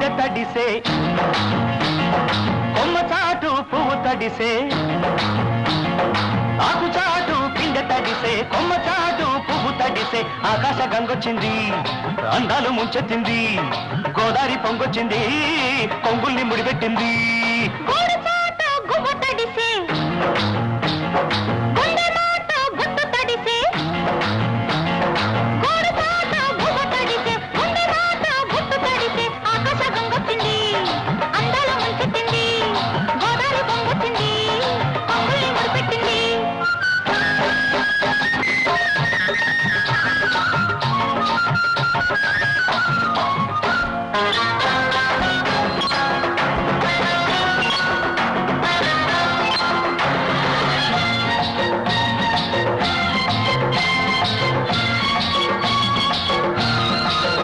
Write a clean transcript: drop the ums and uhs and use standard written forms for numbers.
పిండ తడిసే కొమ్మ చాటు పువ్వు తడిసే ఆకు చాటు పిండ తడిసే కొమ్మ చాటు పువ్వు తడిసే ఆకాశ గంగొచ్చింది అందాలు ముంచెత్తింది గోదావరి పొంగొచ్చింది కొంగుల్ని ముడిపెట్టింది గోరు చాటు గువ్వ తడిసే